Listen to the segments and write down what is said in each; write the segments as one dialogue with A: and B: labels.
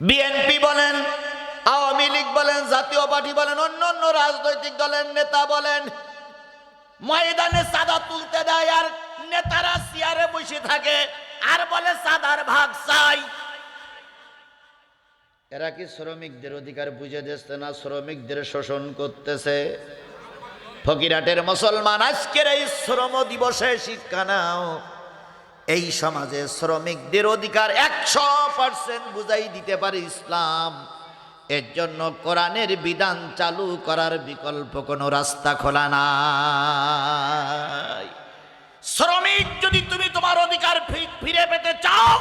A: BNP বলেন, আওয়ামী লীগ বলেন, জাতীয় পার্টি বলেন, অন্যান্য রাজনৈতিক দলের নেতা বলেন, ময়দানে চাঁদা তুলতে দেয় আর নেতারা চেয়ারে বসে থাকে আর বলে চাঁদার ভাগ চাই। এরা কি শ্রমিকদের অধিকার বুঝে দিচ্ছে না শ্রমিকদের শোষণ করতেছে? ফকিরহাটের মুসলমান, আজকের এই শ্রম দিবসে শিক্ষা নাও, এই সমাজে শ্রমিকদের অধিকার 100% বুঝাই দিতে পারে ইসলাম। এর জন্য কোরআনের বিধান চালু করার বিকল্প কোনো রাস্তা খোলা নাই। শ্রমিক, যদি তুমি তোমার অধিকার ফিরে পেতে চাও,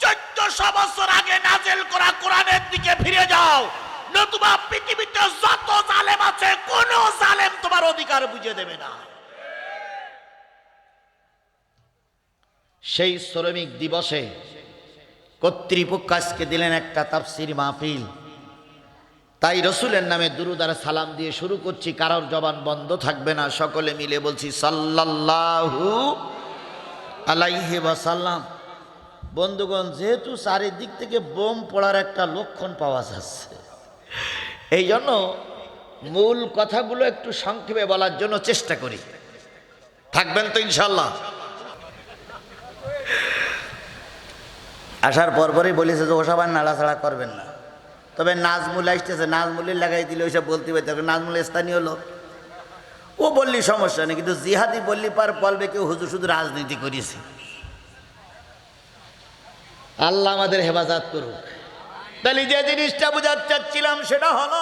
A: 1400 বছর আগে নাজেল করা কোরআনের দিকে ফিরে যাও, নতুবা পৃথিবীতে যত জালেম আছে কোন জালেম তোমার অধিকার বুঝে দেবে না। সেই শ্রমিক দিবসে কর্তৃপক্ষ আজকে দিলেন একটা তাফসীর মাহফিল। তাই রসুলের নামে দুরূদ আর সালাম দিয়ে শুরু করছি, কারোর জবান বন্ধ থাকবে না, সকলে মিলে বলছি সাল্লাল্লাহু আলাইহি ওয়াসাল্লাম। বন্ধুগণ, যেহেতু চারিদিক থেকে বোম পড়ার একটা লক্ষণ পাওয়া যাচ্ছে, এই জন্য মূল কথাগুলো একটু সংক্ষেপে বলার জন্য চেষ্টা করি। থাকবেন তো ইনশাল্লাহ? আসার পরপরই বলেছে যে ওসব আর নাড়াচাড়া করবেন না, তবে নাজমুল আসতেছে, নাজমুলের লাগাই দিলে ওইসব বলতে পারতে হবে। নাজমুল স্থানীয় লোক, ও বললি সমস্যা নেই, কিন্তু জিহাদি বললি পার বলবে কেউ হুজুর শুধু রাজনীতি করেছে। আল্লাহ আমাদের হেফাজত করুক। তাহলে যে জিনিসটা বোঝাতে চাচ্ছিলাম সেটা হলো,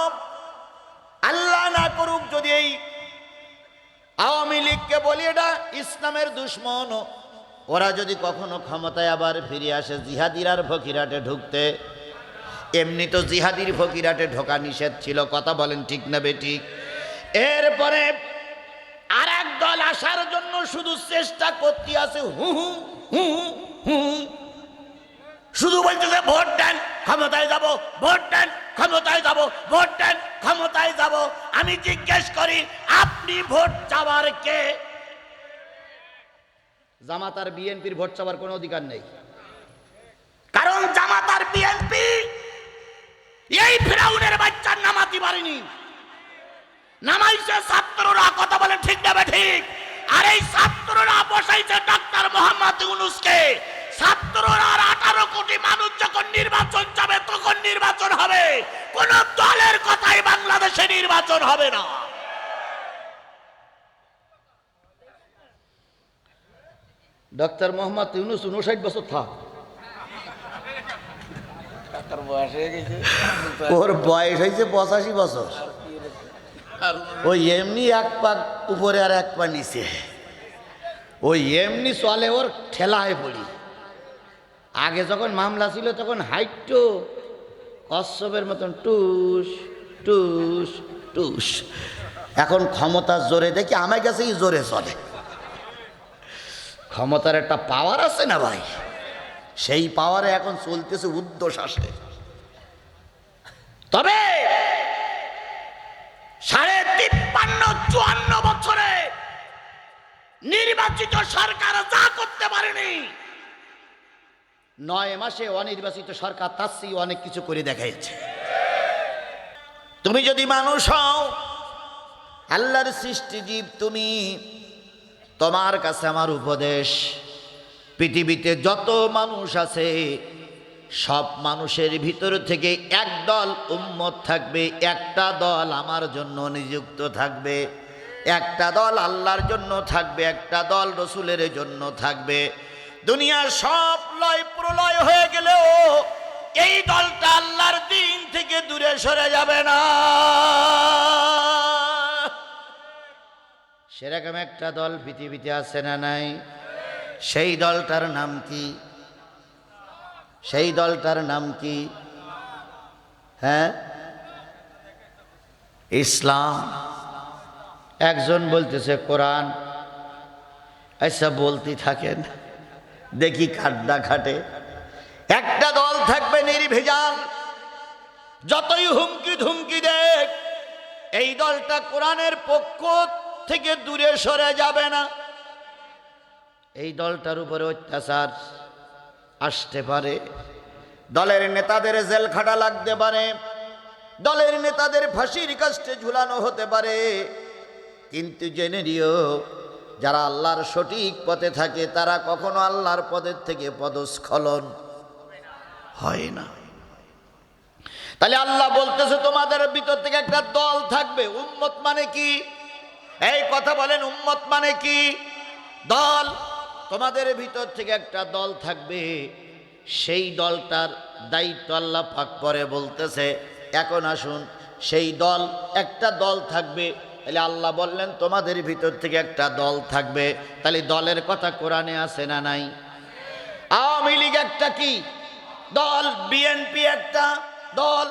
A: আল্লাহ না করুক যদি এই আওয়ামী লীগকে বলি এটা ইসলামের দুশ্মন, ওরা যদি কখনো ক্ষমতায় আবার ফিরে আসে জিহাদির আর ফকিরহাটে ঢুকতে, এমনি তো জিহাদির ফকিরহাটে ঢোকা নিষেধ ছিল, কথা বলেন ঠিক না বেঠিক? এরপরে আর এক দল আসার জন্য শুধু চেষ্টা করতে আছে, হু হু হু হু, শুধু বলতেছে ভোট দেন ক্ষমতায় যাব, ভোট দেন ক্ষমতায় যাব, ভোট দেন ক্ষমতায় যাব। আমি জিজ্ঞেস করি, আপনি ভোট চাওয়ার কে? জামাত আর বিএনপির ভোট চাওয়ার কোনো অধিকার নেই, কারণ জামাত আর বিএনপি এই ফিরাউনের বাচ্চার নামাতে পারেনি, নামাইছে ছাত্ররা, কথা বলে ঠিক না ঠিক? আর এই ছাত্ররা বসাইছে ডক্টর মোহাম্মদ ইউনূসকে। ছাত্ররা আর 18 কোটি মানুষ যখন নির্বাচন যাবে তখন নির্বাচন হবে, কোন দলের কথাই বাংলাদেশে নির্বাচন হবে না। ডক্টর মোহাম্মদ ইউনূস 59 বছর থাক, ওর বয়স হয়েছে 85 বছর। ওই এমনি এক পা উপরে আর এক পা নিচে, ওই এমনি চলে, ওর ঠেলায় পড়ি। আগে যখন মামলা ছিল তখন হাইটটো কচ্ছপের মতন টুস টুস টুস, এখন ক্ষমতার জোরে দেখি আমার কাছেই জোরে চলে। ক্ষমতার একটা পাওয়ার আছে না ভাই, সেই পাওয়ারে এখন চলতেছে ঊর্ধ্বশ্বাসে। তবে 53-54 বছরে নির্বাচিত সরকার যা করতে পারেনি, 9 মাসে অনির্বাচিত সরকার তার চেয়ে অনেক কিছু করে দেখাইছে। তুমি যদি মানুষ হও, আল্লাহর সৃষ্টিজীব তুমি, তোমার কাছে আমার উপদেশ, পৃথিবীতে যত মানুষ আছে সব মানুষের ভিতর থেকে একদল উম্মত থাকবে, একটা দল আমার জন্য নিযুক্ত থাকবে, একটা দল আল্লাহর জন্য থাকবে, একটা দল রসুলের জন্য থাকবে। দুনিয়ার সব লয় প্রলয় হয়ে গেলেও এই দলটা আল্লাহর দিন থেকে দূরে সরে যাবে না। সেরকম একটা দল পৃথিবীতে আছে না নাই? সেই দলটার নাম কি? সেই দলটার নাম কি? হ্যাঁ, ইসলাম। একজন বলতেছে কোরআন। আচ্ছা, বলতে থাকেন, দেখি খাড্ডা খাটে। একটা দল থাকবে নির্ভেজাল, যতই হুমকি ধুমকি দেখ এই দলটা কোরআনের পক্ষ থেকে দূরে সরে যাবে না। এই দলটার উপরে অত্যাচার আসতে পারে, দলের নেতাদের জেল খাটা লাগতে পারে, দলের নেতাদের ফাঁসির কাস্টে ঝুলানো হতে পারে, কিন্তু জেনে নিও যারা আল্লাহর সঠিক পথে থাকে তারা কখনো আল্লাহর পথের থেকে পদস্খলন হয় না। তাহলে আল্লাহ বলতেছে তোমাদের ভিতর থেকে একটা দল থাকবে। উম্মত মানে কি? এই কথা বলেন, উম্মত মানে কি? দল। তোমাদের ভিতর থেকে একটা দল থাকবে, সেই দলটার দায়িত্ব আল্লাহ পাক পরে বলতেছে। এখন আসুন, সেই দল, একটা দল থাকবে। তাহলে আল্লাহ বললেন তোমাদের ভিতর থেকে একটা দল থাকবে। তাহলে দলের কথা কোরআনে আছে না নাই? আওয়ামী লীগ একটা কি দল, বিএনপি একটা দল,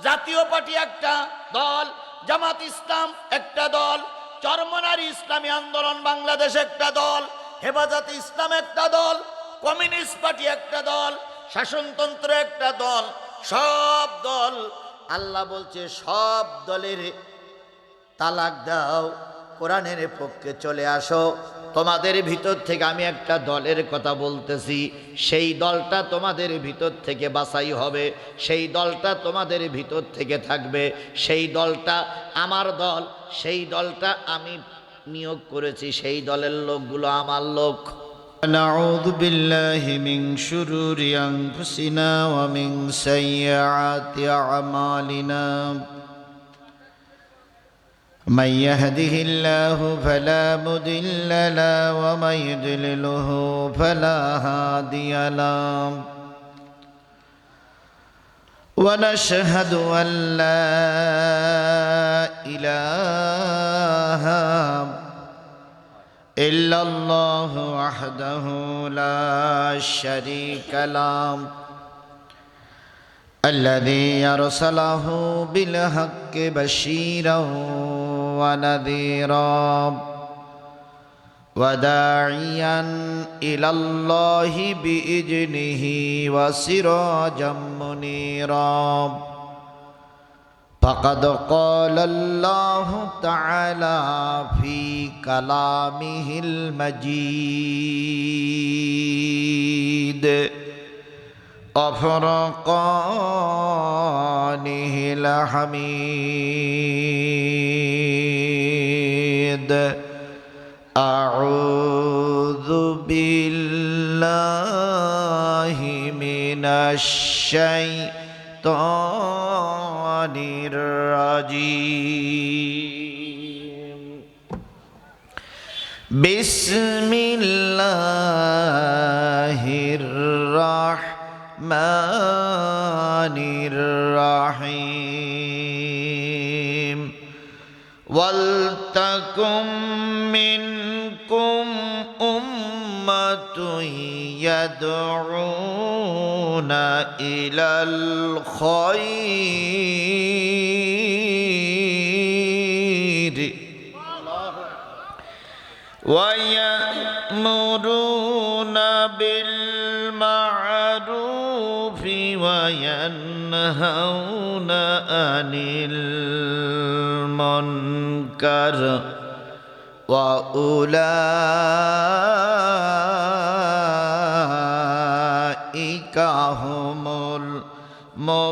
A: জাতীয় পার্টি একটা দল, জামাত ইসলাম একটা দল, চরমনারী ইসলামী আন্দোলন বাংলাদেশ একটা দল, হেফাজতে ইসলাম একটা দল, কমিউনিস্ট পার্টি একটা দল, শাসনতন্ত্র একটা দল। সব দল, আল্লাহ বলছে সব দলের তালাক দাও, কোরআনের পক্ষে চলে আসো। তোমাদের ভিতর থেকে আমি একটা দলের কথা বলতেছি, সেই দলটা তোমাদের ভিতর থেকে বাছাই হবে, সেই দলটা তোমাদের ভিতর থেকে থাকবে, সেই দলটা আমার দল, সেই দলটা আমি নিয়োগ করেছি, সেই দলের লোকগুলো আমার লোক।
B: نعوذ بالله من شرور أنفسنا ومن سيئات أعمالنا من يهده الله فلا مضل له ومن يضلله فلا هادي له ونشهد أن لا إله إلا الله وحده لا شريك له الذي أرسله بالحق بشيرا ونذيرا وداعيا إلى الله بإذنه وسراجا منيرا فقد قال الله تعالى في كلامه المجيد وفرقانه الحميد أعوذ بالله من الشيطان الرجيم بسم الله الرحمن الرحيم ولتكن منكم أمة يدعون إلى الخير ويأمرون بالمعروف وينهون عن المنكر وأولئك هم المفلحون.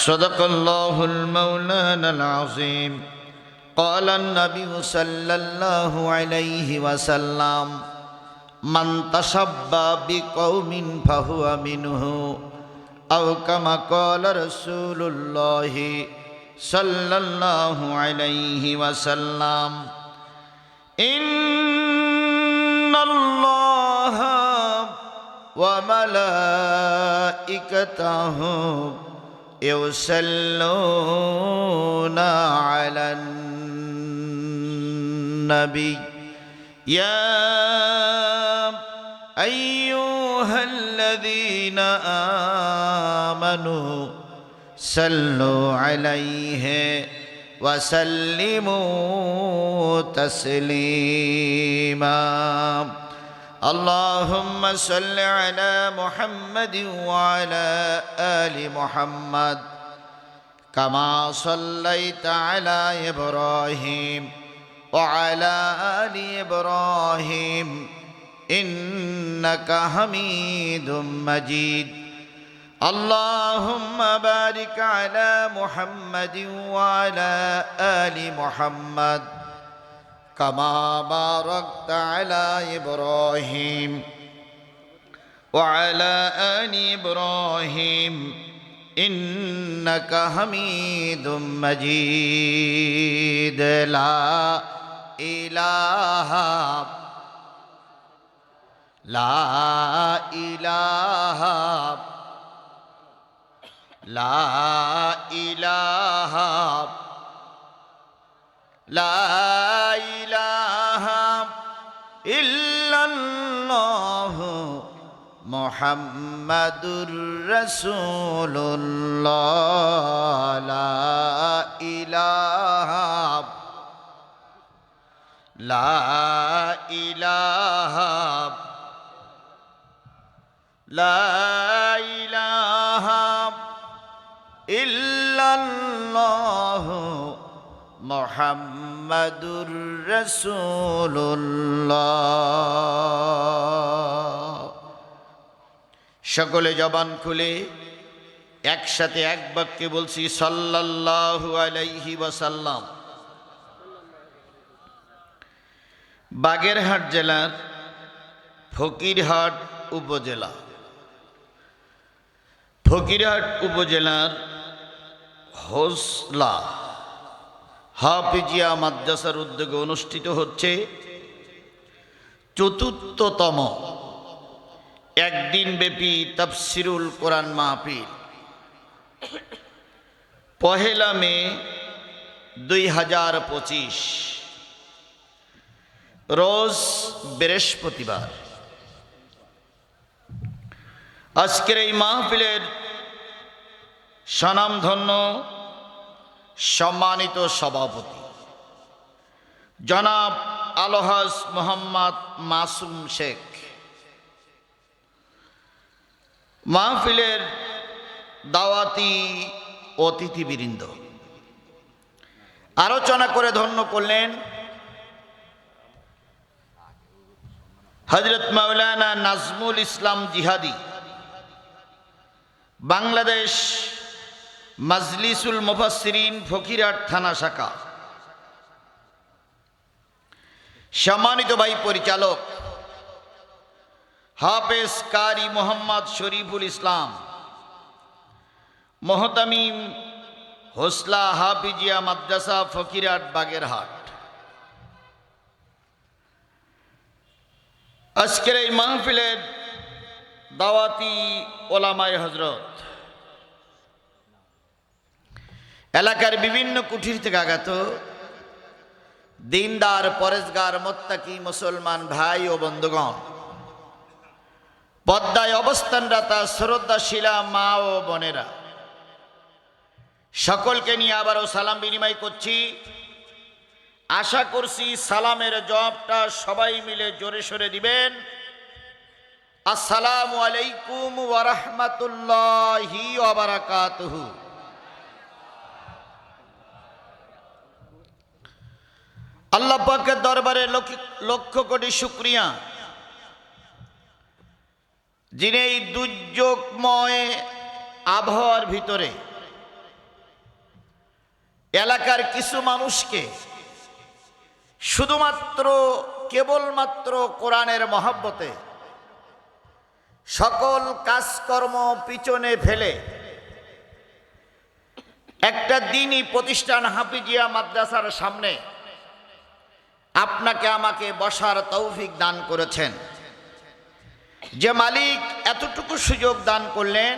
B: صدق الله المولانا العظيم. قال النبي صلى الله عليه وسلم من تشبه بقوم فهو منه أو كما قال رسول الله صلى الله عليه وسلم إن الله وملائكته يصلون على النبي يا أيها الذين آمنوا صلوا عليه وسلموا تسليما. اللهم صل على محمد وعلى آل محمد كما صليت على إبراهيم وعلى آل إبراهيم إنك حميد مجيد اللهم بارك على محمد وعلى آل محمد كما باركت على إبراهيم وعلى آل إبراهيم إنك حميد مجيد لا إله إلا الله محمدُر رسولullah لا إله إلا الله محمدُر رسولullah সকলে জবান খুলে একসাথে এক বাক্যে বলছি সাল্লাল্লাহু আলাইহি ওয়াসাল্লাম। বাগেরহাট জেলার ফকিরহাট উপজেলার হোসলা হাফিজিয়া মাদ্রাসার উদ্যোগে অনুষ্ঠিত হচ্ছে চতুর্থতম একদিন ব্যাপী তাফসিরুল কোরআন মাহফিল। 1 মে 2025 রোজ বৃহস্পতিবার। আজকের এই মাহফিলের স্বনামধন্য সম্মানিত সভাপতি জনাব আলহাজ মোহাম্মদ মাসুম শেখ, মাহফিলের দাওয়াতি অতিথিবৃন্দ, আলোচনা করে ধন্য করলেন হযরত মাওলানা নাজমুল ইসলাম জিহাদি, বাংলাদেশ মাজলিসুল মুফাসসিরিন ফকিরহাট থানা শাখা। সম্মানিত ভাই পরিচালক হাফেজ কারি মোহাম্মদ শরীফুল ইসলাম, মোহতামিম হোসলা হাফিজিয়া মাদ্রাসা ফকিরহাট বাগেরহাট। আজকের এই মাহফিলের দাওয়াতি ওলামায়ে হযরত, এলাকার বিভিন্ন কুঠির থেকে আগত দিনদার পরেজগার মোত্তাকি মুসলমান ভাই ও বন্ধুগণ, পদ্মায় অবস্থানরতা শ্রদ্ধাশীলা মা ও বোনেরা, সকলকে নিয়ে আবারও সালাম বিনিময় করছি। আশা করছি সালামের জবাবটা সবাই মিলে জোরে সোরে দিবেন। আসসালামু আলাইকুম ওয়া রাহমাতুল্লাহি ওয়া বারাকাতুহু। আল্লাহ পাকের দরবারে লক্ষ কোটি শুকরিয়া, যিনি এই দুর্যোগময় আবহাওয়ার ভিতরে এলাকার কিছু মানুষকে শুধুমাত্র কেবলমাত্র কোরআনের মহব্বতে সকল কাজকর্ম পিছনে ফেলে একটা দ্বীনি প্রতিষ্ঠান হাফিজিয়া মাদ্রাসার সামনে আপনাকে আমাকে বসার তৌফিক দান করেছেন। যে মালিক এতটুকু সুযোগ দান করলেন,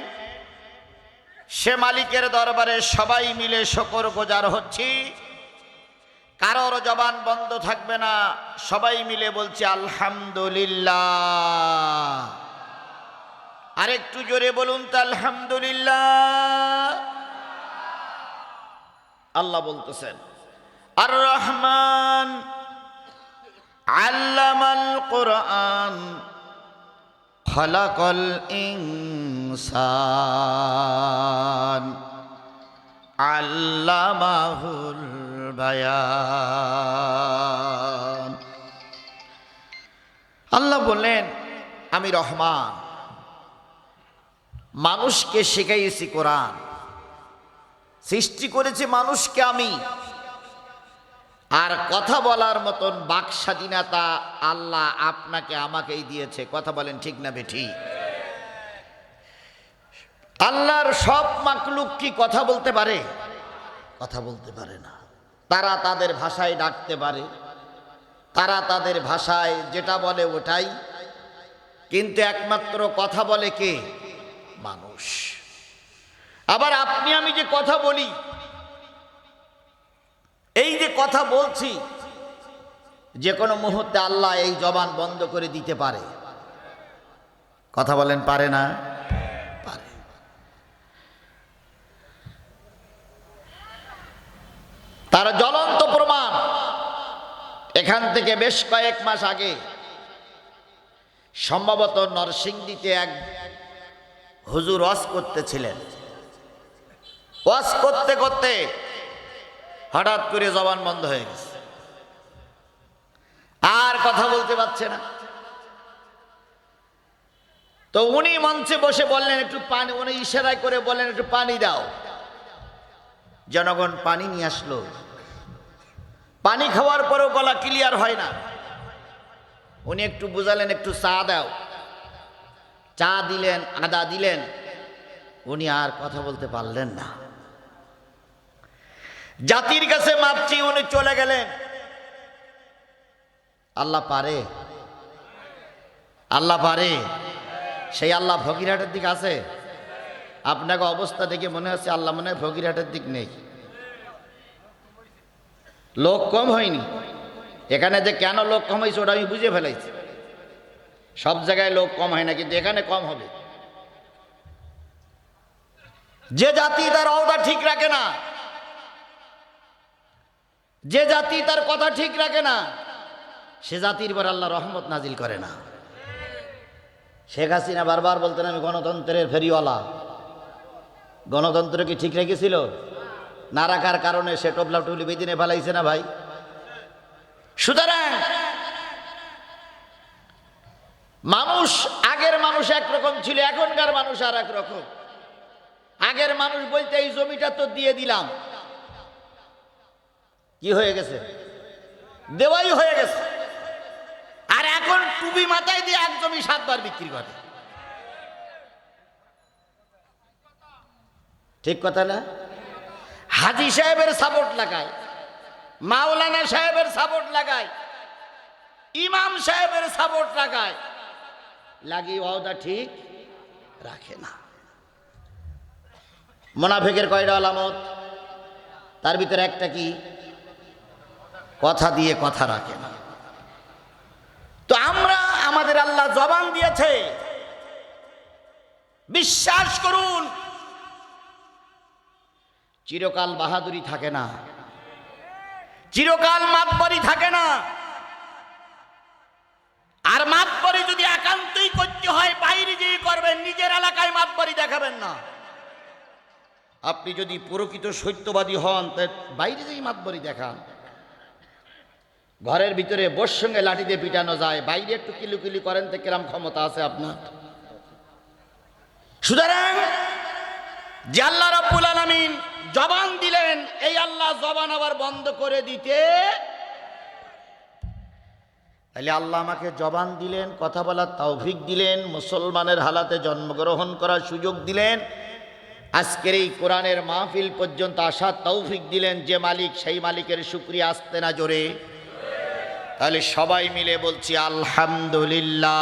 B: সে মালিকের দরবারে সবাই মিলে শুকরগুজার হচ্ছি। কারোর জবান বন্ধ থাকবে না, সবাই মিলে বলছি আলহামদুলিল্লাহ। আরেকটু জোরে বলুন তো আলহামদুলিল্লাহ। আল্লাহ বলতেছেন আর রহমান আল্লামাল কোরআন খালাকাল ইনসান আল্লামাহুল বায়ান। আল্লাহ বললেন আমি রহমান, মানুষকে শিখাইয়েছি কোরআন, সৃষ্টি করেছি মানুষকে আমি, আর কথা বলার মতন বাক স্বাধীনতা আল্লাহ আপনাকে আমাকেই দিয়েছে। কথা বলেন ঠিক না বেঠিক? আল্লাহর সব মাকলুক কি কথা বলতে পারে? কথা বলতে পারে না। তারা তাদের ভাষায় ডাকতে পারে, তারা তাদের ভাষায় যেটা বলে ওটাই, কিন্তু একমাত্র কথা বলে কে? মানুষ। আবার আপনি আমি যে কথা বলি, এই যে কথা বলছি, যে কোনো মুহূর্তে আল্লাহ এই জবান বন্ধ করে দিতে পারে। কথা বলেন পারে না? পারে। তার জ্বলন্ত প্রমাণ এখান থেকে বেশ কয়েক মাস আগে সম্ভবত নরসিংদীতে এক হুজুর ওয়াজ করতেছিলেন। ওয়াজ করতে করতে হঠাৎ করে জবান বন্ধ হয়ে গেছে, আর কথা বলতে পারছে না। তো উনি মঞ্চে বসে বললেন একটু পানি, উনি ইশারায় করে বললেন একটু পানি দাও। জনগণ পানি নিয়ে আসলো। পানি খাওয়ার পরেও গলা ক্লিয়ার হয় না। উনি একটু বুঝালেন একটু চা দাও, চা দিলেন, আদা দিলেন, উনি আর কথা বলতে পারলেন না। জাতির কাছে মাপছি, উনি চলে গেলেন। আল্লাহ পারে? আল্লাহ পারে? সেই আল্লাহ ফকিরহাটের দিক আছে? আপনাকে অবস্থা দেখে মনে হচ্ছে আল্লাহ মনে হয় ফকিরহাটের দিক নেই। লোক কম হয়নি এখানে, যে কেন লোক কম হয়েছে ওটা আমি বুঝে ফেলাইছি। সব জায়গায় লোক কম হয় না, কিন্তু এখানে কম হবে। যে জাতি তার অবদা ঠিক রাখে না, যে জাতি তার কথা ঠিক রাখে না, সে জাতির পর আল্লাহ রহমত নাজিল করে না। শেখ হাসিনা বারবার বলতেন আমি গণতন্ত্রের ফেরিওয়ালা। গণতন্ত্র কি ঠিক রেখেছিল? না রাখার কারণে সে টবলা টুবলি বেদিনে ফেলাইছে না ভাই? সুতরাং মানুষ, আগের মানুষ একরকম ছিল, এখনকার মানুষ আর এক রকম। আগের মানুষ বলতে এই জমিটা তো দিয়ে দিলাম, কি হয়ে গেছে? দেওয়াই হয়ে গেছে। আর এখন টুপি মাথায় দিয়ে এক জমি 7 বার বিক্রি করে। ঠিক কথা না? হাজী সাহেবের সাপোর্ট লাগায়, মাওলানা সাহেবের সাপোর্ট লাগায়, ইমাম সাহেবের সাপোর্ট লাগায়, লাগিয়ে ওয়াদা ঠিক রাখে না। মুনাফিকের কয়টা আলামত? তার ভিতরে একটা কি? কথা দিয়ে কথা রাখে না। তো আমরা, আমাদের আল্লাহ জবান দিয়েছে, বিশ্বাস করুন চিরকাল বাহাদুরি থাকে না, চিরকাল মাতবরি থাকে না। আর মাতবরি যদি একান্তই করতে হয় বাইরে গিয়ে করবেন, নিজের এলাকায় মাতবরি দেখাবেন না। আপনি যদি প্রকৃত সত্যবাদী হন তা বাইরে যেই মাতবরি দেখান। ঘরের ভিতরে বোর সঙ্গে লাঠি দিয়ে পিটানো যায়, বাইরে একটু কিলুকিলি করেন তো কিরম ক্ষমতা আছে আপনার? সুতরাং যে আল্লাহ রাব্বুল আলামিন জবান দিলেন, এই আল্লাহ জবান আবার বন্ধ করে দিতে, তাহলে আল্লাহ আমাকে জবান দিলেন, কথা বলার তৌফিক দিলেন, মুসলমানের হালাতে জন্মগ্রহণ করার সুযোগ দিলেন, আজকের এই কোরআনের মাহফিল পর্যন্ত আসার তৌফিক দিলেন। যে মালিক, সেই মালিকের শুকরিয়া আসতে না জোরে? তাহলে সবাই মিলে বলছি আলহামদুলিল্লাহ।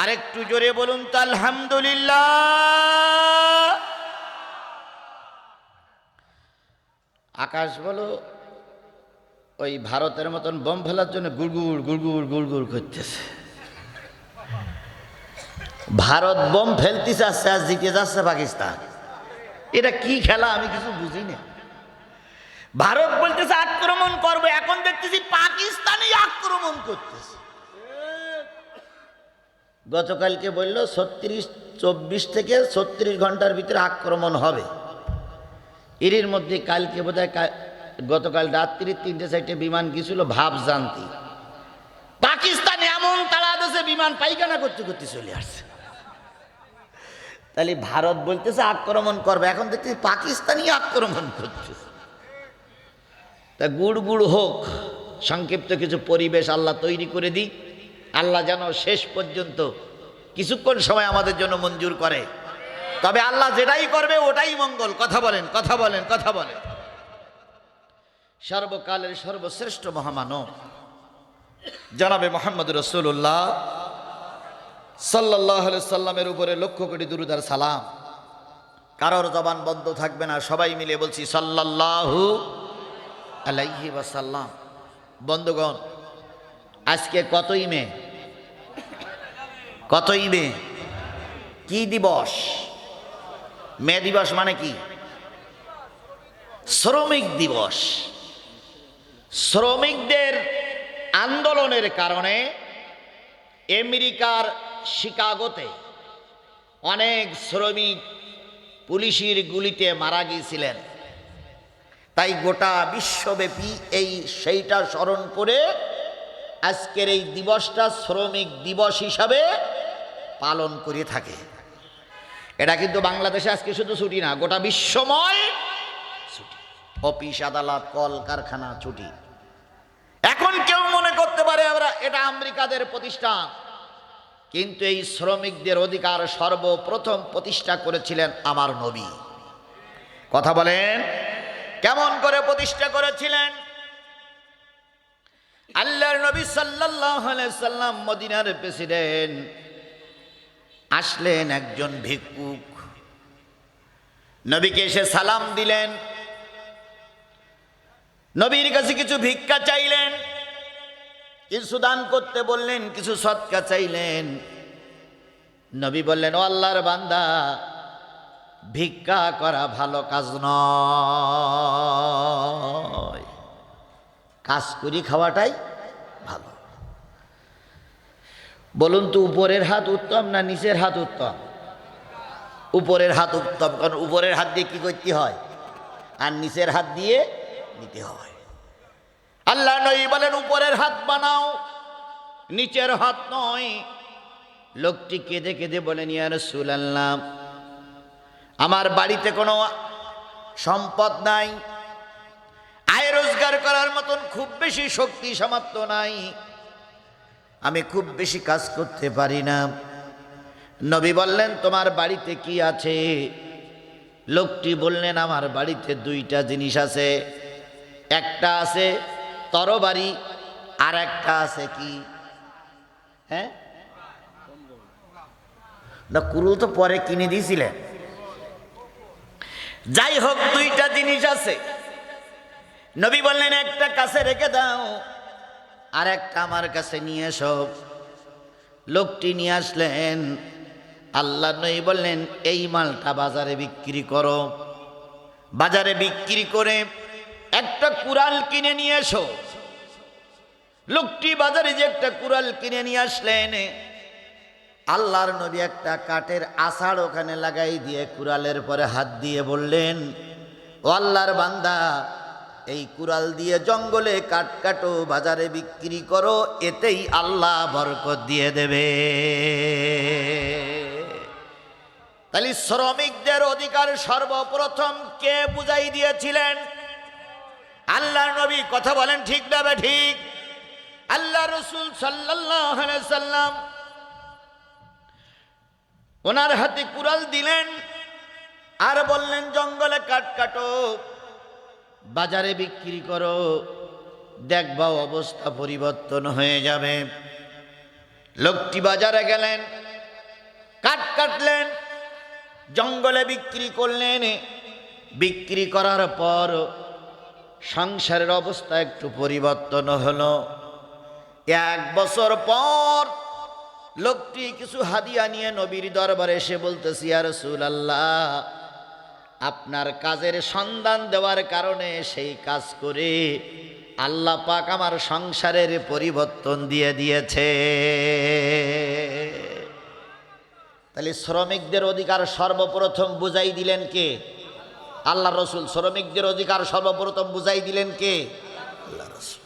B: আরেকটু জোরে বলুন তো আলহামদুলিল্লাহ। আকাশ বলো ওই ভারতের মতন বোম ফেলার জন্য গুড়গুড় গুড়গুড় গুড়গুড় করতেছে। ভারত বোম ফেলতে চাচ্ছে আর জিতে যাচ্ছে পাকিস্তান। এটা কি খেলা আমি কিছু বুঝি না। ভারত বলতেছে আক্রমণ করবে, এখন দেখতেছি পাকিস্তানই আক্রমণ করতেছে। গতকালকে বলল 36
A: 24 থেকে 36 ঘন্টার ভিতরে আক্রমণ হবে। এর মধ্যে কালকে বোধহয় গতকাল রাত্রি 3টে-4টে বিমান গিয়েছিল ভাবজান্তি। পাকিস্তান এমন তাড়া দেশে বিমান পায়খানা করতে করতে চলে আসছে। তাহলে ভারত বলতেছে আক্রমণ করবে, এখন দেখতেছি পাকিস্তানই আক্রমণ করতেছে। তা গুড় গুড় হোক, সংক্ষিপ্ত কিছু পরিবেশ আল্লাহ তৈরি করে দিই। আল্লাহ যেন শেষ পর্যন্ত কিছুক্ষণ সময় আমাদের জন্য মঞ্জুর করে। তবে আল্লাহ যেটাই করবে ওটাই মঙ্গল। কথা বলেন, কথা বলেন, কথা বলেন। সর্বকালের সর্বশ্রেষ্ঠ মহামানব জনাবে মোহাম্মদ রাসূলুল্লাহ সাল্লাল্লাহু আলাইহি সাল্লামের উপরে লক্ষ কোটি দুরূদ আর সালাম। কারোর জবান বন্ধ থাকবে না, সবাই মিলে বলছি সাল্লাল্লাহু আলাইহি ওয়াসাল্লাম। বন্ধুগণ, আজকে কতই মে? কতই মে? কি দিবস? মে দিবস মানে কি? শ্রমিক দিবস। শ্রমিকদের আন্দোলনের কারণে আমেরিকার শিকাগোতে অনেক শ্রমিক পুলিশের গুলিতে মারা গিয়েছিলেন। তাই গোটা বিশ্বব্যাপী সেইটা স্মরণ করে আজকের এই দিবসটা শ্রমিক দিবস হিসাবে পালন করে থাকে। এটা কিন্তু বাংলাদেশে আজকে শুধু ছুটি না, গোটা বিশ্বময় ছুটি। অফিস আদালত কল কারখানা ছুটি। এখন কেউ মনে করতে পারে এটা আমেরিকাদের প্রতিষ্ঠান, কিন্তু এই শ্রমিকদের অধিকার সর্বপ্রথম প্রতিষ্ঠা করেছিলেন আমার নবী। কথা বলেন, কেমন করে প্রতিষ্ঠা করেছিলেন? আল্লাহর নবী সাল্লাল্লাহু আলাইহি সাল্লাম মদিনার প্রেসিডেন্ট আসলেন, একজন ভিক্ষুক নবীকে এসে সালাম দিলেন, নবীর কাছে কিছু ভিক্ষা চাইলেন, কিছু দান করতে বললেন, কিছু সদকা চাইলেন। নবী বললেন, ও আল্লাহর বান্দা, ভিক্ষা করা ভালো কাজ নয়, কাজ করি খাওয়াটাই ভালো। বলুন তো, উপরের হাত উত্তম না নিচের হাত উত্তম? উপরের হাত উত্তম, কারণ উপরের হাত দিয়ে কি করতে হয় আর নিচের হাত দিয়ে নিতে হয়। আল্লাহ নবী বলেন, উপরের হাত বানাও, নিচের হাত নয়। লোকটি কেঁদে কেঁদে বলেন, ইয়া রাসূলুল্লাহ, আমার বাড়িতে কোনো সম্পদ নাই, আয় রোজগার করার মতন খুব বেশি শক্তি সামর্থ্য নাই, আমি খুব বেশি কাজ করতে পারি না। নবী বললেন, তোমার বাড়িতে কি আছে? লোকটি বললেন, আমার বাড়িতে 2টা জিনিস আছে, একটা আছে তরবারি, আর একটা আছে কি? হ্যাঁ না, কুরুল তো পরে কিনে দিয়েছিলেন। যাই হোক, 2টা জিনিস আছে। নবী বললেন, একটা কাছে রেখে দাও, আর একটা আমার কাছে নিয়ে এসো। লোকটি নিয়ে আসলেন। আল্লাহ নবী বললেন, এই মালটা বাজারে বিক্রি করো, বাজারে বিক্রি করে একটা কুড়াল কিনে নিয়ে এসো। লোকটি বাজারে যে একটা কুড়াল কিনে নিয়ে আসলেন, আল্লাহর নবী একটা কাঠের আষাঢ় ওখানে লাগাই দিয়ে কুড়ালের পরে হাত দিয়ে বললেন, ও আল্লাহর বান্দা, এই কুড়াল দিয়ে জঙ্গলে কাঠ কাটো, বাজারে বিক্রি করো, এতেই আল্লাহ বরকত দিয়ে দেবে। তাহলে শ্রমিকদের অধিকার সর্বপ্রথম কে বুঝাই দিয়েছিলেন? আল্লাহর নবী। কথা বলেন, ঠিক না ঠিক? আল্লাহ রাসূল সাল্লাল্লাহু আলাইহি সাল্লাম ওনার হাতে কুড়াল দিলেন আর বললেন, জঙ্গলে কাঠ কাটো, বাজারে বিক্রি করো, দেখবা অবস্থা পরিবর্তন হয়ে যাবে। লোকটি বাজারে গেলেন, কাঠ কাটলেন, জঙ্গলে বিক্রি করলেন। বিক্রি করার পর সংসারের অবস্থা একটু পরিবর্তন হলো। 1 বছর পর লোকটি কিছু হাদিয়া নিয়ে নবীর দরবারে এসে বলতেছে, ইয়া রাসূলুল্লাহ, আপনার কাজের সন্ধান দেওয়ার কারণে সেই কাজ করে আল্লাহ পাক আমার সংসারের পরিবর্তন দিয়ে দিয়েছে। তাহলে শ্রমিকদের অধিকার সর্বপ্রথম বুঝাই দিলেন কে? আল্লাহ রসুল। শ্রমিকদের অধিকার সর্বপ্রথম বুঝাই দিলেন কে? আল্লাহ রসুল।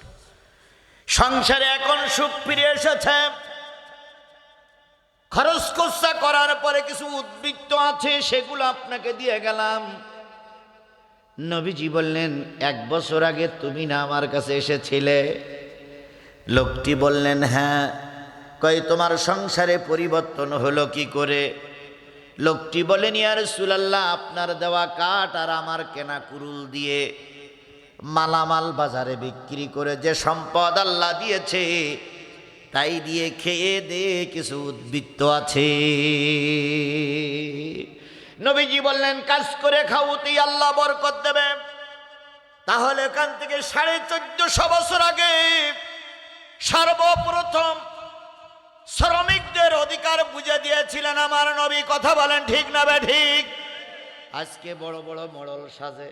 A: সংসারে এখন সুখ ফিরে এসেছে, খরচ খরচা করার পরে কিছু উদ্বৃত্ত আছে, সেগুলো আপনাকে দিয়ে গেলাম। নবীজি বললেন, 1 বছর আগে তুমি না আমার কাছে এসেছিলে? লোকটি বললেন, হ্যাঁ। কই, তোমার সংসারে পরিবর্তন হলো কি করে? লোকটি বলেন, ইয়া রাসূলুল্লাহ, আপনার দেওয়া কাঠ আর আমার কেনা কুরুল দিয়ে মালামাল বাজারে বিক্রি করে যে সম্পদ আল্লাহ দিয়েছে, তাই দিয়ে খেয়ে দে কিছু উদ্বৃত্ত আছে। নবীজি বললেন, কাজ করে খাওয়াতেই আল্লাহ বরকত দেবে। তাহলে এখান থেকে 1450 বছর আগে সর্বপ্রথম শ্রমিকদের অধিকার বুঝে দিয়েছিলেন আমার নবী। কথা বলেন ঠিক না ঠিক? আজকে বড় বড় মডেল সাজে,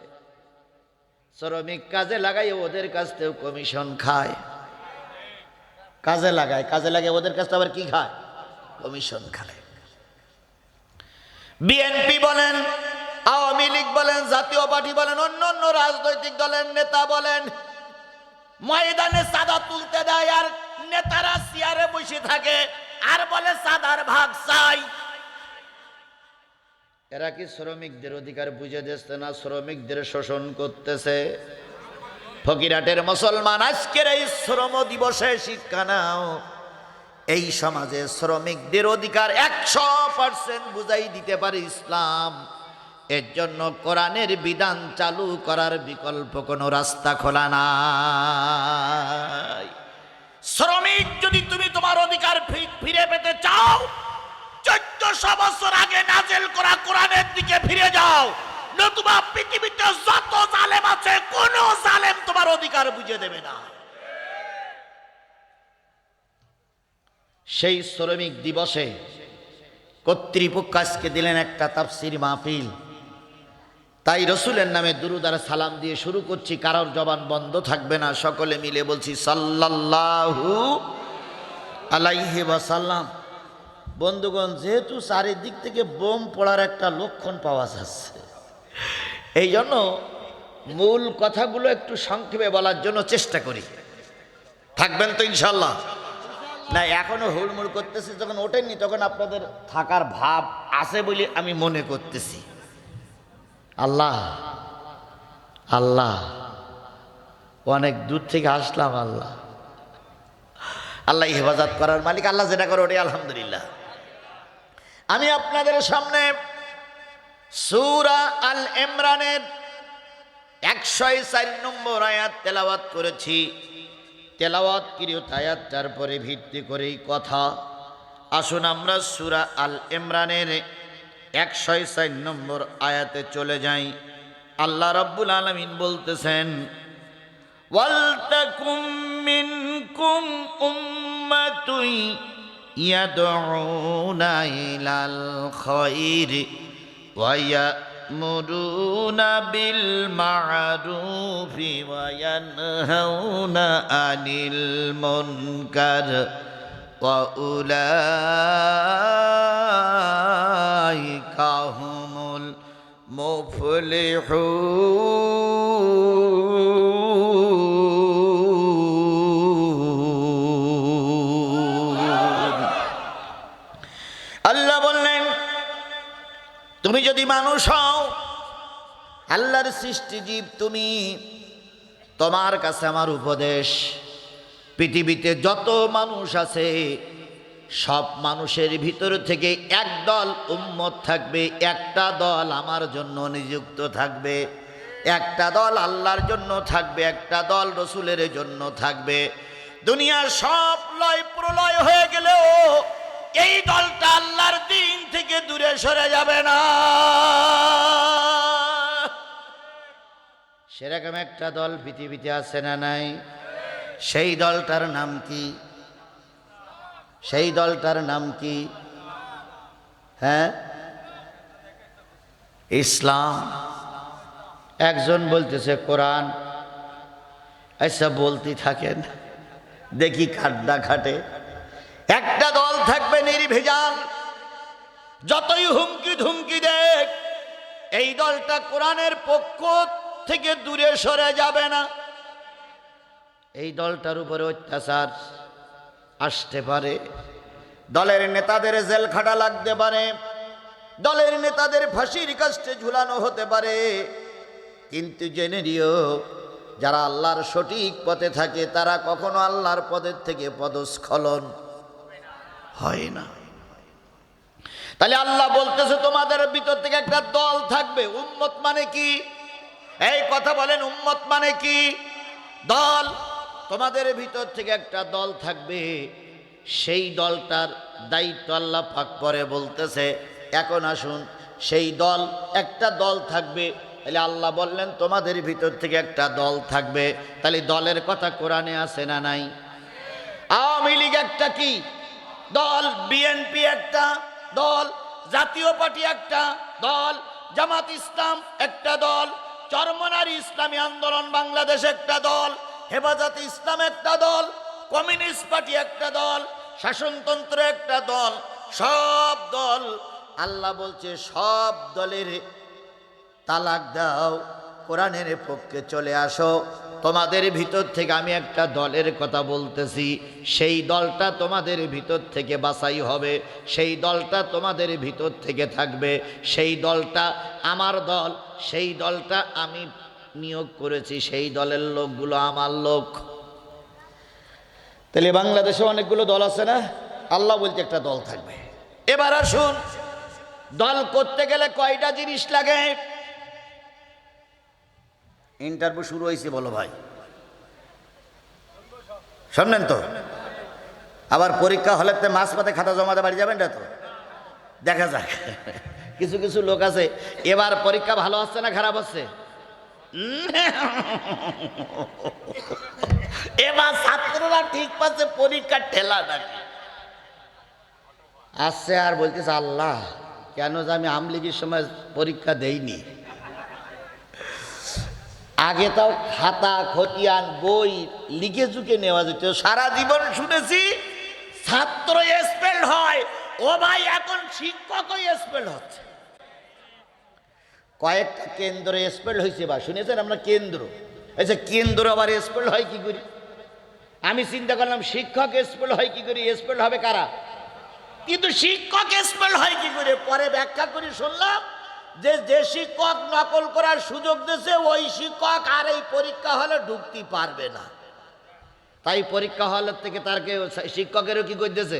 A: শ্রমিক কাজে লাগাই ওদের কাছ থেকেও কমিশন খায়। কাজে লাগায় ওদের কাছ থেকে আবার কি খায়? কমিশন খায়। বিএনপি বলেন, আওয়ামী লীগ বলেন, জাতীয় পার্টি বলেন, অন্য অন্য রাজনৈতিক দলের নেতা বলেন, ময়দানে চাঁদা তুলতে দেয় আর নেতারা চেয়ারে বসে থাকে আর বলে চাঁদার ভাগ চাই। এরা কি শ্রমিকদের অধিকার বুঝে দিচ্ছে না শ্রমিকদের শোষণ করতেছে? ফকিরহাটের মুসলমান, আজকের এই শ্রম দিবসে শিক্ষা নাও, এই সমাজে শ্রমিকদের অধিকার 100% বুঝাই দিতে পারে ইসলাম। এর জন্য কোরআনের বিধান চালু করার বিকল্প কোনো রাস্তা খোলা নাই। শ্রমিক, যদি তুমি তোমার অধিকার ফিরে পেতে চাও, 1400 বছর আগে নাজেল করা কোরআনের দিকে ফিরে যাও, নতুবা পৃথিবীতে যত জালেম আছে কোন জালেম তোমার অধিকার বুঝে দেবে না। সেই শ্রমিক দিবসে কর্তৃপক্ষ আজকে দিলেন একটা তাফসীর মাহফিল। তাই রসুলের নামে দুরূদ আর সালাম দিয়ে শুরু করছি, কারোর জবান বন্ধ থাকবে না, সকলে মিলে বলছি সাল্লাল্লাহু আলাইহি ওয়াসাল্লাম। বন্ধুগণ, যেহেতু চারিদিক থেকে বোম পড়ার একটা লক্ষণ পাওয়া যাচ্ছে, এই জন্য মূল কথাগুলো একটু সংক্ষেপে বলার জন্য চেষ্টা করি। থাকবেন তো ইনশাল্লাহ? না, এখনো হুড়মুড় করতেছি, যখন ওঠেননি তখন আপনাদের থাকার ভাব আছে বলে আমি মনে করতেছি। আল্লাহ আল্লাহ, অনেক দূর থেকে আসলাম। আল্লাহ আল্লাহ হেফাজত করার মালিক, আল্লাহ যেটা করে ওটাই আলহামদুলিল্লাহ। আমি আপনাদের সামনে সূরা আল ইমরানের 104 নম্বর আয়াত তেলাওয়াত করেছি। তেলাওয়াতকৃত আয়াতটার পরে ভিত্তি করেই কথা। আসুন আমরা সূরা আল ইমরানের 104 নম্বর আয়াতে চলে যাই। আল্লাহ রাব্বুল আলামিন বলতেছেন, ওয়ালতাকুম মিনকুম উম্মাতুন ইয়াদউনা ইলাল খায়রি ওয়া ইয়া'মুরুনা বিল মা'রুফি ওয়া ইয়ানহাউনা আনিল মুনকার ওয়া উলাইকা হুমুল মুফলিহুন। আল্লাহ বললেন, তুমি যদি মানুষ হও, আল্লাহর সৃষ্টি জীব তুমি, তোমার কাছে আমার উপদেশ, পৃথিবীতে যত মানুষ আছে সব মানুষের ভিতর থেকে একদল উম্মত থাকবে, একটা দল আমার জন্য নিযুক্ত থাকবে, একটা দল আল্লাহর জন্য থাকবে, একটা দল রসুলের জন্য থাকবে। দুনিয়ার সব লয় প্রলয় হয়ে গেলেও এই দলটা আল্লাহর দিন থেকে দূরে সরে যাবে না। সেরকম একটা দল পৃথিবীতে আছে না নাই? সেই দলটার নাম কি? সেই দলটার নাম কি? হ্যাঁ, ইসলাম। একজন বলতেছে কোরআন। আচ্ছা, বলতে থাকেন, দেখি খাড্ডা খাটে। একটা দল থাকবে নির্ভেজাল, যতই হুমকি ধুমকি দেখ, এই দলটা কোরআনের পক্ষ থেকে দূরে সরে যাবে না। এই দলটার উপরে অত্যাচার আসতে পারে, দলের নেতাদের জেল খাটা লাগতে পারে, দলের নেতাদের ফাঁসির কাস্টে ঝুলানো হতে পারে, কিন্তু জেনে নিও যারা আল্লাহর সঠিক পথে থাকে তারা কখনো আল্লাহর পথের থেকে পদস্খলন হয় না। তাহলে আল্লাহ বলতেছে তোমাদের ভিতর থেকে একটা দল থাকবে। উম্মত মানে কি? এই কথা বলেন, উম্মত মানে কি? দল। তোমাদের ভিতর থেকে একটা দল থাকবে, সেই দলটার দায়িত্ব আল্লাহ পাক পরে বলতেছে। এখন আসুন, সেই দল, একটা দল থাকবে, তাহলে আল্লাহ বললেন তোমাদের ভিতর থেকে একটা দল থাকবে। তাহলে দলের কথা কোরআনে আছে না নাই? আওয়ামী লীগ একটা কি দল, বিএনপি একটা দল, জাতীয় পার্টি একটা দল, জামাত ইসলাম একটা দল, চরমনারী ইসলামী আন্দোলন বাংলাদেশ একটা দল, হেফাজতে ইসলাম একটা দল, কমিউনিস্ট পার্টি একটা দল, শাসনতন্ত্র একটা দল। সব দল, আল্লাহ বলছে সব দলের তালাক দাও, কোরআনের পক্ষে চলে আসো। তোমাদের ভিতর থেকে আমি একটা দলের কথা বলতেছি, সেই দলটা তোমাদের ভিতর থেকে বাছাই হবে, সেই দলটা তোমাদের ভিতর থেকে থাকবে, সেই দলটা আমার দল, সেই দলটা আমি নিয়োগ করেছি, সেই দলের লোকগুলো আমার লোক। তাহলে বাংলাদেশে অনেকগুলো দল আছে না? আল্লাহ বলতে একটা দল থাকবে। এবার আসুন, দল করতে গেলে কয়টা জিনিস লাগে? ইন্টারভিউ শুরু হয়েছে, বলো ভাই, শুনলেন তো? আবার পরীক্ষা হলেতে মাছ পাতে খাতা জমাতে বাড়ি যাবেন না তো? দেখা যাক। কিছু কিছু লোক আছে, এবার পরীক্ষা ভালো হচ্ছে না খারাপ হচ্ছে? এবার ছাত্ররা ঠিক পাচ্ছে, পরীক্ষার ঠেলা নাকি আসছে, আর বলতেছে আল্লাহ কেন যে আমি আমলিগের সময় পরীক্ষা দেইনি। আগে তাও খাতা খতিয়ান বই লিখে ঝুঁকে নেওয়া যেত। সারা জীবন শুনেছি ছাত্র এক্সপেল হয়, ও ভাই এখন শিক্ষকই এক্সপেল হচ্ছে। কয়েকটা কেন্দ্র এক্সপেল হয়েছে, বা শুনেছেন আমরা? কেন্দ্র, আচ্ছা কেন্দ্র আবার এক্সপেল হয় কি করি? আমি চিন্তা করলাম শিক্ষক এক্সপেল হয় কি করি, এক্সপেল হবে কারা? কিন্তু শিক্ষক এক্সপেল হয় কি করে? পরে ব্যাখ্যা করে শুনলাম যে যে শিক্ষক নকল করার সুযোগ দিয়েছে ওই শিক্ষক আর এই পরীক্ষা হলে ঢুকতে পারবে না। তাই পরীক্ষা হলের থেকে তারকে শিক্ষকেরও কি করতেছে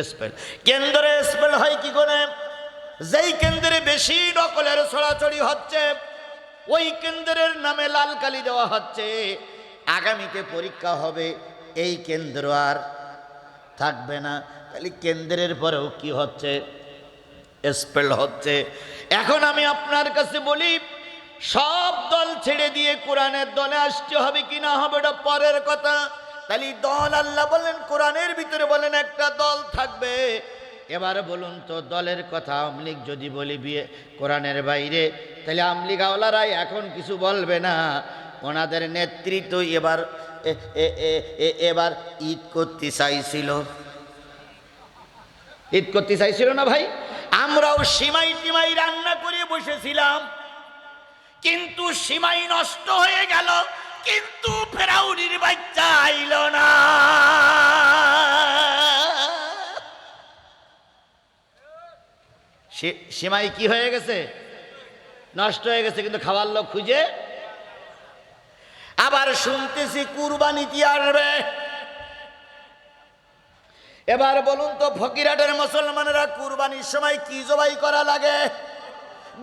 A: এক্সপেল। কেন্দ্রে এক্সপেল হয় কি করে? যেই কেন্দ্রে বেশি নকলের ছড়াছড়ি হচ্ছে ওই কেন্দ্রের নামে লাল কালি দেওয়া হচ্ছে। আগামীতে পরীক্ষা হবে, এই কেন্দ্র আর থাকবে না। তাহলে কেন্দ্রের পরেও কি হচ্ছে? এক্সপেল হচ্ছে। এখন আমি আপনার কাছে বলি, সব দল ছেড়ে দিয়ে কোরআনের দলে আসতে হবে কি না হবে এটা পরের কথা। তাহলে দল আল্লাহ বলেন কোরআনের ভিতরে বলেন একটা দল থাকবে। এবার বলুন তো, দলের কথা আওয়ামী লীগ যদি বলি বিয়ে কোরআনের বাইরে, তাহলে আওয়ামী লীগ আওলারাই এখন কিছু বলবে না। ওনাদের নেতৃত্ব এবার ঈদ করতে চাইছিল, ঈদ করতে চাইছিল না ভাই? আমরাও সিমাই টিমাই রান্না করে বসেছিলাম, কিন্তু সিমাই নষ্ট হয়ে গেল, কিন্তু ফেরাউনির বাচ্চা আইল না। সিমাই কি হয়ে গেছে? নষ্ট হয়ে গেছে, কিন্তু খাওয়ার লোক খুঁজে। আবার শুনতেছি কুরবানিতে আসবে। এবার বলুন তো, ফকিরহাটের মুসলমানেরা কুরবানির সময় কি জবাই করা লাগে?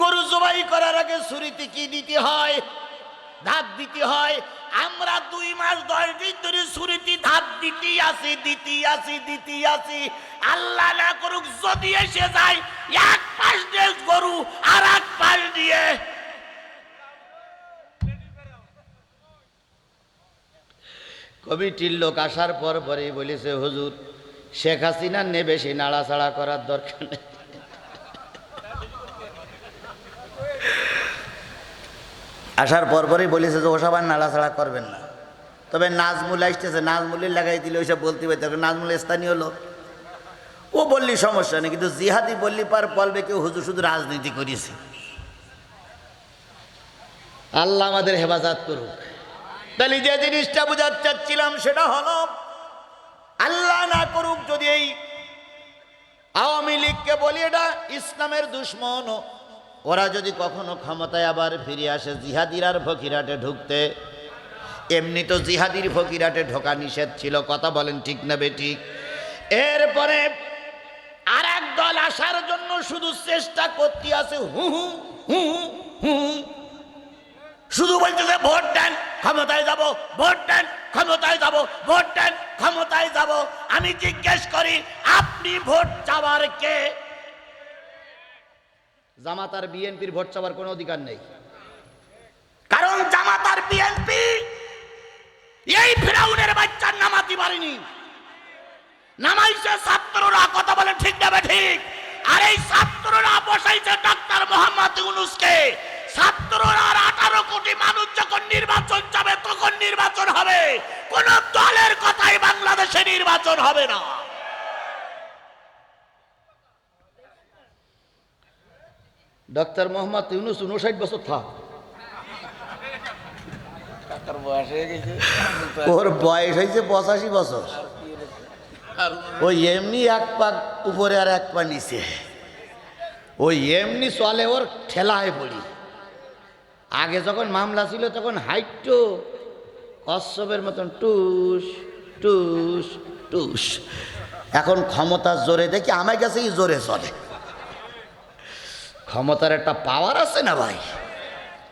A: গরু জবাই করার আগে ছুরিতে কি দিতে হয়? ধাপ দিতে হয়। আমরা 2 মাস 10 দিন ধরে ছুরিতে ধাপ দিতেই আছি। আল্লাহ না করুক যদি এসে যায় এক পাশ দিয়ে গরু আর এক পাশ দিয়ে কমিটির লোক আসার পরেই বলেছে, হুজুর শেখ হাসিনার নিয়ে বেশি নাড়াচাড়া করার দরকার নেই। আসার পরেই বলেছে যে ওসব আর নাড়াচাড়া করবেন না। তবে নাজমুল আসতেছে, নাজমুলের লাগাই দিলে ওইসব বলতে পারত। নাজমুল স্থানীয় লোক, ও বললি সমস্যা নেই, কিন্তু জিহাদি বললি পার বলবে কেউ হুজুর শুধু রাজনীতি করেছে। আল্লাহ আমাদের হেফাজত করুক। তাহলে যে জিনিসটা বুঝাতে চাচ্ছিলাম সেটা হলো, আল্লাহ না করুক যদি এই আওয়ামী লীগকে বলি এটা ইসলামের দুশ্মন, ওরা যদি কখনো ক্ষমতায় আবার ফিরে আসে জিহাদির আর ফকিরাটে ঢুকতে, এমনি তো জিহাদির ফকিরাটে ঢোকা নিষেধ ছিল, কথা বলেন ঠিক না বেঠিক? এরপরে আর এক দল আসার জন্য শুধু চেষ্টা করতে আছে, হু হু হু হু, শুধু বলতেছে ভোট দেন ক্ষমতায় যাব, ভোট দেন ক্ষমতায় যাব, ভোট দেন ক্ষমতায় যাব। আমি জিজ্ঞেস করি, আপনি ভোট চাওয়ার কে? জামাত আর বিএনপির ভোট চাওয়ার কোনো অধিকার নেই, কারণ জামাত আর বিএনপি এই ফিরাউনের বাচ্চার নামাতে পারেনি, নামাইছে ছাত্ররা, কথা বলে ঠিক না ঠিক? আর এই ছাত্ররা বসাইছে ডক্টর মোহাম্মদ ইউনূসকে। ছাত্ররা আর 18 কোটি মানুষ যখন নির্বাচন যাবে তখন নির্বাচন হবে, কোন দলের কথাই বাংলাদেশে নির্বাচন হবে না। ডক্টর মোহাম্মদ ইউনূস 59 বছর থাক, ওর বয়স হয়েছে 85 বছর। ওই এমনি এক পা উপরে আর এক পা নিচে, ওই এমনি চলে, ওর ঠেলায় পড়ি। আগে যখন মামলা ছিল তখন হাইটটো কচ্ছপের মতন টুস টুস টুস, এখন ক্ষমতার জোরে দেখি আমার কাছেই জোরে চলে। ক্ষমতার একটা পাওয়ার আছে না ভাই,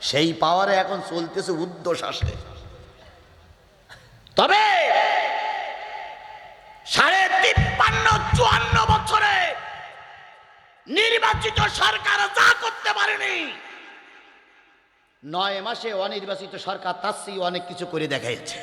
A: সেই পাওয়ারে এখন চলতেছে ঊর্ধ্বশ্বাসে। তবে 53-54 বছরে নির্বাচিত সরকার যা করতে পারেনি, 9 মাসে অনির্বাচিত সরকার তার চেয়ে অনেক কিছু করে দেখাইছে।